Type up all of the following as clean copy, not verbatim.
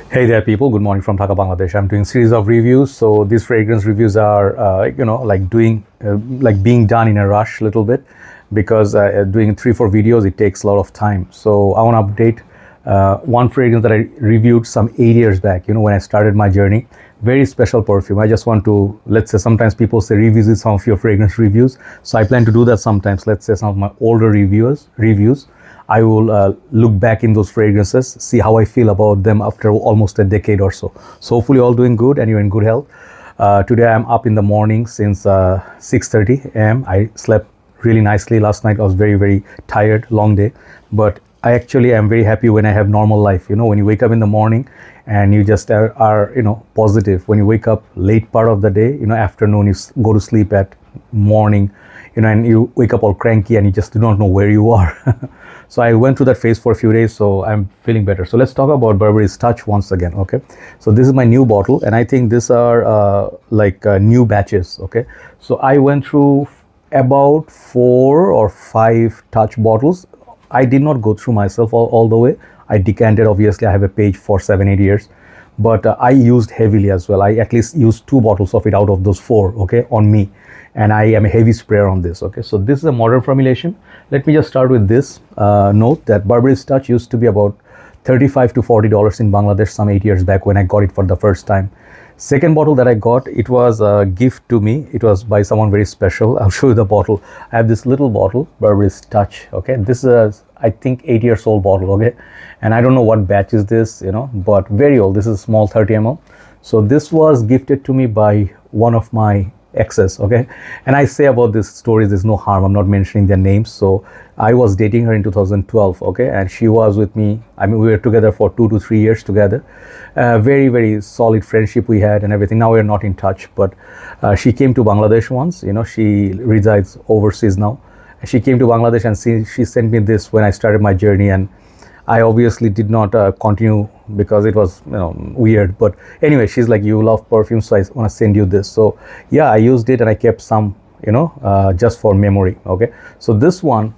Hey there, people. Good morning from Dhaka, Bangladesh. I'm doing series of reviews. So these fragrance reviews are, like being done in a rush, a little bit, because doing 3-4 videos it takes a lot of time. So I want to update one fragrance that I reviewed some 8 years back. When I started my journey, very special perfume. I just want to, let's say, sometimes people say revisit some of your fragrance reviews. So I plan to do that sometimes. Let's say some of my older reviews. I will look back in those fragrances, see how I feel about them after almost a decade or so. So hopefully all doing good and you're in good health. Today I'm up in the morning since 6:30 a.m. I slept really nicely last night. I was very, very tired, long day. But I actually am very happy when I have normal life. When you wake up in the morning and you just are positive. When you wake up late part of the day, afternoon, you go to sleep at morning, and you wake up all cranky and you just do not know where you are. So I went through that phase for a few days, so I'm feeling better. So let's talk about Burberry's Touch once again, okay? So this is my new bottle, and I think these are new batches, okay? So I went through about 4 or 5 Touch bottles. I did not go through myself all the way. I decanted, obviously. I have a page for 7-8 years. But I used heavily as well. I at least used 2 bottles of it out of those 4, okay, on me. And I am a heavy sprayer on this, okay. So this is a modern formulation. Let me just start with this note that Burberry's Touch used to be about $35 to $40 in Bangladesh some 8 years back when I got it for the first time. Second bottle that I got, it was a gift to me. It was by someone very special. I'll show you the bottle. I have this little bottle, Burberry's Touch, okay. This is a, I think, 8 years old bottle, okay. And I don't know what batch is this, but very old. This is a small 30 ml. So this was gifted to me by one of my exes, okay. And I say about this story, there's no harm. I'm not mentioning their names. So I was dating her in 2012, okay, and she was with me. I mean, we were together for 2 to 3 years together. Very, very solid friendship we had and everything. Now we're not in touch, but she came to Bangladesh once. She resides overseas now. She came to Bangladesh and she sent me this when I started my journey, and I obviously did not continue because it was weird. But anyway, she's like, you love perfume, so I want to send you this. So yeah, I used it and I kept some just for memory, okay. So this one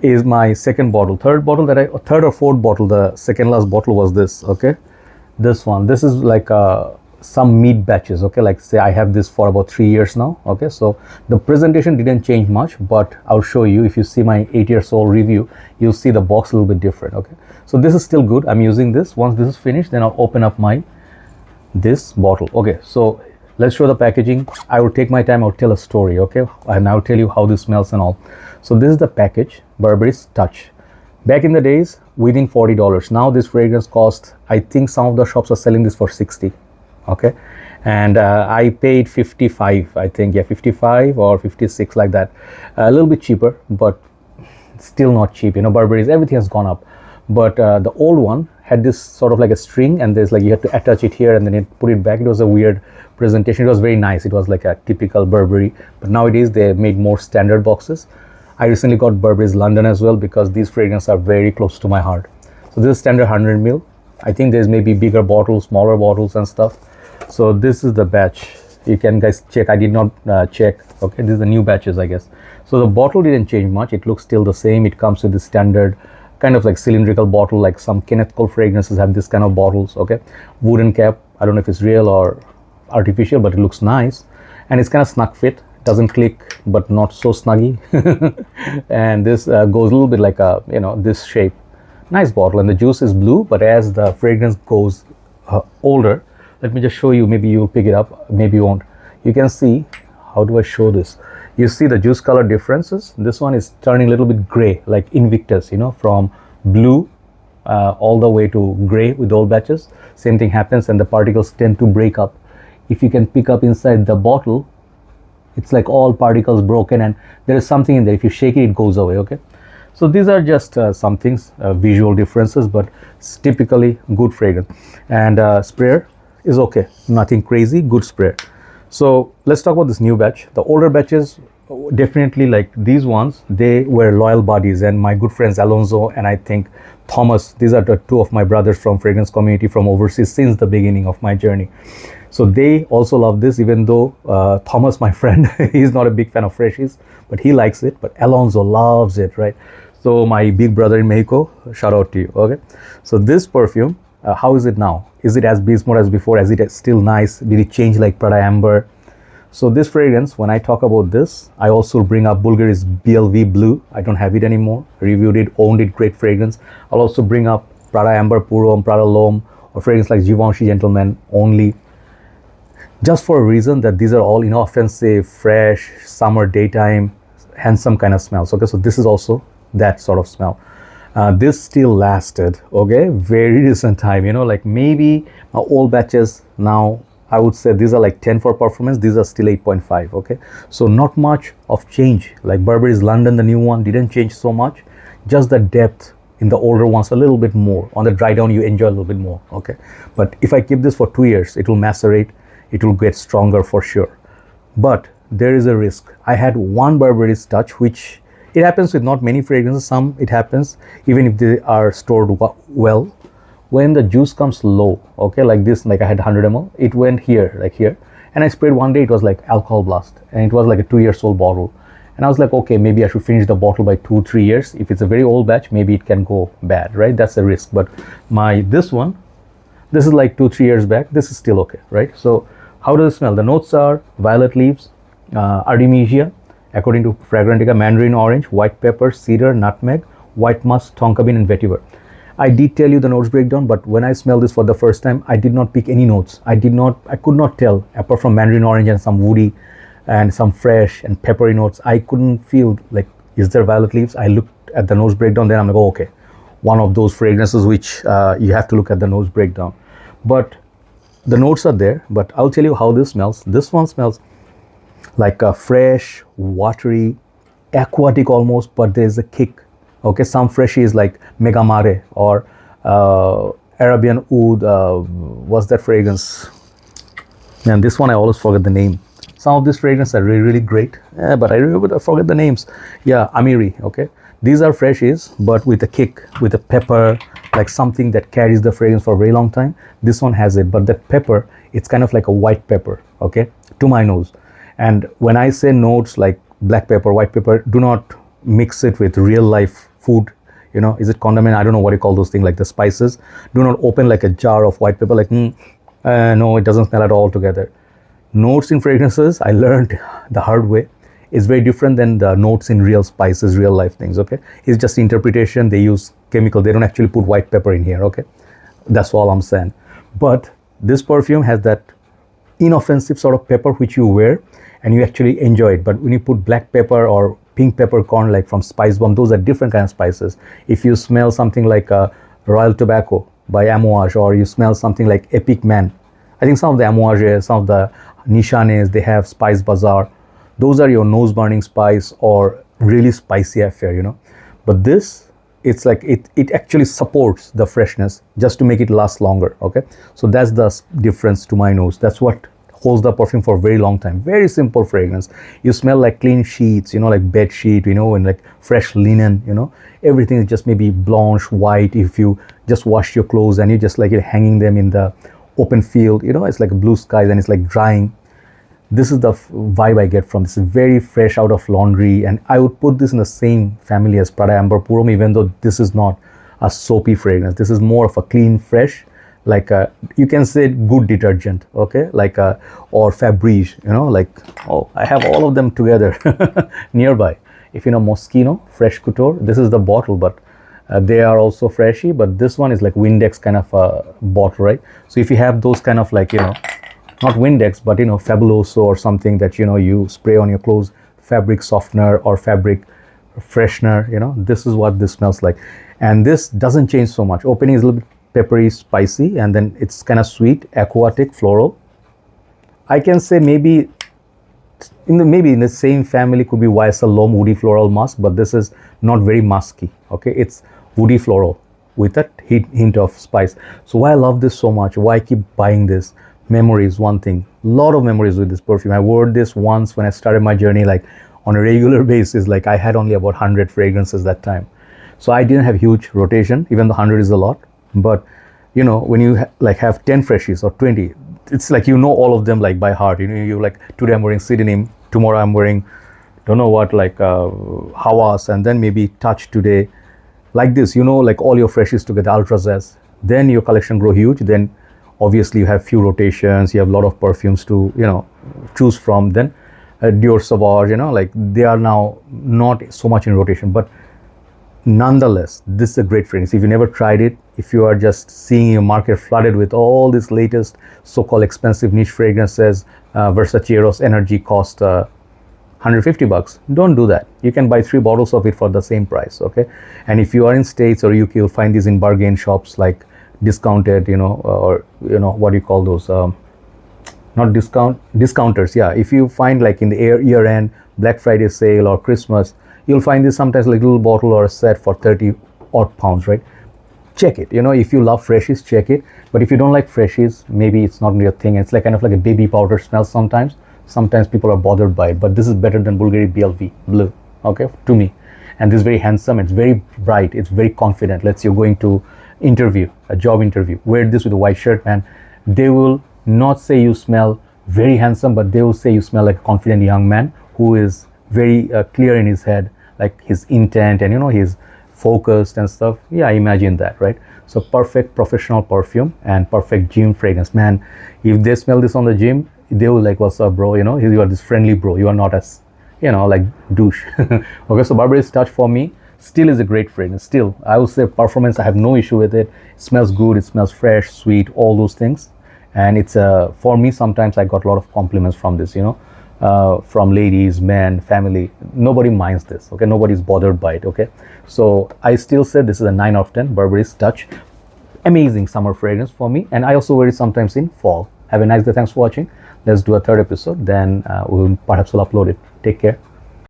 is my second bottle. Third or fourth bottle, the second last bottle was this, okay. This one, this is like some mid batches, okay. Like say I have this for about 3 years now, okay. So the presentation didn't change much, but I'll show you. If you see my 8 years old review, you'll see the box a little bit different, okay. So this is still good. I'm using this. Once this is finished, then I'll open up this bottle, okay. So let's show the packaging. I will take my time. I'll tell a story, okay, and I'll tell you how this smells and all. So this is the package, Burberry's Touch. Back in the days, within $40. Now this fragrance cost, I think some of the shops are selling this for 60, okay. And I paid 55, I think, yeah, 55 or 56, like that. A little bit cheaper, but still not cheap. Burberry's, everything has gone up. But the old one had this sort of like a string, and there's like, you had to attach it here and then put it back. It was a weird presentation. It was very nice. It was like a typical Burberry, but nowadays they made more standard boxes. I recently got Burberry's London as well because these fragrances are very close to my heart. So this is standard 100 ml. I think there's maybe bigger bottles, smaller bottles and stuff. So this is the batch. You can guys check. I did not check, okay. This is the new batches, I guess. So the bottle didn't change much. It looks still the same. It comes with the standard kind of like cylindrical bottle, like some Kenneth Cole fragrances have this kind of bottles, okay. Wooden cap. I don't know if it's real or artificial, but it looks nice, and it's kind of snug fit. Doesn't click, but not so snuggy. And this goes a little bit like a this shape. Nice bottle, and the juice is blue, but as the fragrance goes older, let me just show you. Maybe you'll pick it up, maybe you won't. You can see, how do I show this? You see the juice color differences. This one is turning a little bit gray, like Invictus, from blue all the way to gray with old batches. Same thing happens, and the particles tend to break up. If you can pick up inside the bottle, it's like all particles broken, and there is something in there. If you shake it, it goes away, okay. So these are just some things, visual differences, but it's typically good fragrance. And sprayer is okay, nothing crazy, good sprayer. So let's talk about this new batch. The older batches, definitely, like these ones, they were loyal buddies, and my good friends Alonso and I think Thomas, these are the 2 of my brothers from fragrance community from overseas since the beginning of my journey. So they also love this, even though Thomas, my friend, he's not a big fan of freshies, but he likes it. But Alonso loves it, right? So my big brother in Mexico, shout out to you, okay? So this perfume, How is it now? Is it as beast mode as before? Is it still nice? Did it change like Prada Amber? So this fragrance, when I talk about this, I also bring up Bulgari's BLV Blue. I don't have it anymore. Reviewed it, owned it, great fragrance. I'll also bring up Prada Amber Purom, Prada L'Homme, or fragrance like Givenchy Gentleman only. Just for a reason that these are all inoffensive, fresh, summer, daytime, handsome kind of smells. Okay, so this is also that sort of smell. This still lasted, okay, very recent time, like maybe old batches now, I would say these are like 10 for performance, these are still 8.5, okay. So not much of change, like Burberry's London, the new one, didn't change so much, just the depth in the older ones a little bit more. On the dry down, you enjoy a little bit more, okay. But if I keep this for 2 years, it will macerate, it will get stronger for sure. But there is a risk. I had one Burberry's touch, which it happens with not many fragrances, some it happens, even if they are stored well. When the juice comes low, okay, like this, like I had 100 ml, it went here, like here, and I sprayed one day, it was like alcohol blast, and it was like a 2-year-old bottle. And I was like, okay, maybe I should finish the bottle by 2-3 years. If it's a very old batch, maybe it can go bad, right? That's a risk. But this one, this is like 2-3 years back, this is still okay, right? So how does it smell? The notes are violet leaves, artemisia, according to Fragrantica, mandarin orange, white pepper, cedar, nutmeg, white musk, tonka bean, and vetiver. I did tell you the notes breakdown, but when I smelled this for the first time, I did not pick any notes. I could not tell, apart from mandarin orange and some woody and some fresh and peppery notes, I couldn't feel like, is there violet leaves? I looked at the nose breakdown, then I'm like, oh, okay, one of those fragrances which you have to look at the nose breakdown. But the notes are there, but I'll tell you how this smells. This one smells like a fresh, watery, aquatic almost, but there's a kick. Okay, some freshy is like Megamare or Arabian Oud, what's that fragrance? And this one I always forget the name. Some of these fragrances are really, really great, but I forget the names. Yeah, Amiri, okay. These are freshies, but with a kick, with a pepper, like something that carries the fragrance for a very long time. This one has it, but that pepper, it's kind of like a white pepper, okay, to my nose. And when I say notes like black pepper, white pepper, do not mix it with real life food, is it condiment? I don't know what you call those things, like the spices. Do not open like a jar of white pepper, like, no, it doesn't smell at all together. Notes in fragrances, I learned the hard way, is very different than the notes in real spices, real life things, okay? It's just interpretation, they use chemical, they don't actually put white pepper in here, okay? That's all I'm saying. But this perfume has that inoffensive sort of pepper which you wear and you actually enjoy it. But when you put black pepper or pink peppercorn, like from Spice Bomb, those are different kind of spices. If you smell something like Royal Tobacco by Amouage, or you smell something like Epic Man, I think some of the Amouages, some of the Nishanes, they have Spice Bazaar. Those are your nose burning spice or really spicy affair, But this, it's like it actually supports the freshness just to make it last longer, okay? So that's the difference to my nose. That's what holds the perfume for a very long time. Very simple fragrance. You smell like clean sheets, like bed sheet, and like fresh linen, everything is just maybe blanche, white. If you just wash your clothes and you just like it hanging them in the open field, it's like blue skies and it's like drying. This is the vibe I get from this. Very fresh out of laundry, and I would put this in the same family as Prada Amber Purom, even though this is not a soapy fragrance. This is more of a clean, fresh, like you can say good detergent, okay, like or Febreze, like, oh, I have all of them together nearby. If you know Moschino Fresh Couture, this is the bottle, but they are also freshy, but this one is like Windex kind of a bottle, right? So if you have those kind of like, not Windex, but Fabuloso or something that you spray on your clothes, fabric softener or fabric freshener, this is what this smells like. And this doesn't change so much. Opening is a little bit peppery, spicy, and then it's kind of sweet, aquatic, floral. I can say maybe in the same family could be YSL L'Homme Woody Floral Musk, but this is not very musky, okay? It's woody floral with a hint of spice. So why I love this so much, why I keep buying this, memories, one thing, lot of memories with this perfume. I wore this once when I started my journey, like on a regular basis, like I had only about 100 fragrances that time. So I didn't have huge rotation, even though 100 is a lot. But when you like have 10 freshies or 20, it's like all of them like by heart. You like, today I'm wearing Pseudonym, tomorrow I'm wearing don't know what, like Hawas, and then maybe Touch today, like this, like all your freshies together, Ultrazest. then your collection grow huge. Then obviously you have few rotations, you have a lot of perfumes to, you know, choose from. Then Dior Sauvage, you know, like they are now not so much in rotation, but nonetheless, this is a great fragrance. If you never tried it, if you are just seeing your market flooded with all these latest so-called expensive niche fragrances, Versace Eros Energy cost 150 bucks, don't do that. You can buy 3 bottles of it for the same price, okay? And if you are in States or UK, you'll find these in bargain shops like discounted, you know, or, you know, what do you call those? Not discounters, yeah. If you find like in the year end Black Friday sale or Christmas, you'll find this sometimes like a little bottle or a set for 30 odd pounds, right? Check it, you know, if you love freshies, check it. But if you don't like freshies, maybe it's not your thing. It's like kind of like a baby powder smell sometimes. Sometimes people are bothered by it, but this is better than Bulgari BLV blue, okay, to me. And this is very handsome, it's very bright, it's very confident. Let's say you're going to interview, a job interview, wear this with a white shirt, and they will not say you smell very handsome, but they will say you smell like a confident young man who is very clear in his head, like his intent, and you know, he's focused and stuff. Yeah, imagine that, right? So perfect professional perfume and perfect gym fragrance. Man, if they smell this on the gym, they will like, what's up, bro? You know, you are this friendly bro, you are not as, you know, like douche. Okay, so Burberry's Touch for me still is a great fragrance. Still, I would say performance, I have no issue with it. It smells good, it smells fresh, sweet, all those things. And it's for me, sometimes I got a lot of compliments from this, you know, from ladies, men, family. Nobody minds this, okay? Nobody's bothered by it, okay? So I still say this is a 9 out of 10, Burberry's Touch. Amazing summer fragrance for me. And I also wear it sometimes in fall. Have a nice day. Thanks for watching. Let's do a third episode. Then we'll perhaps upload it. Take care.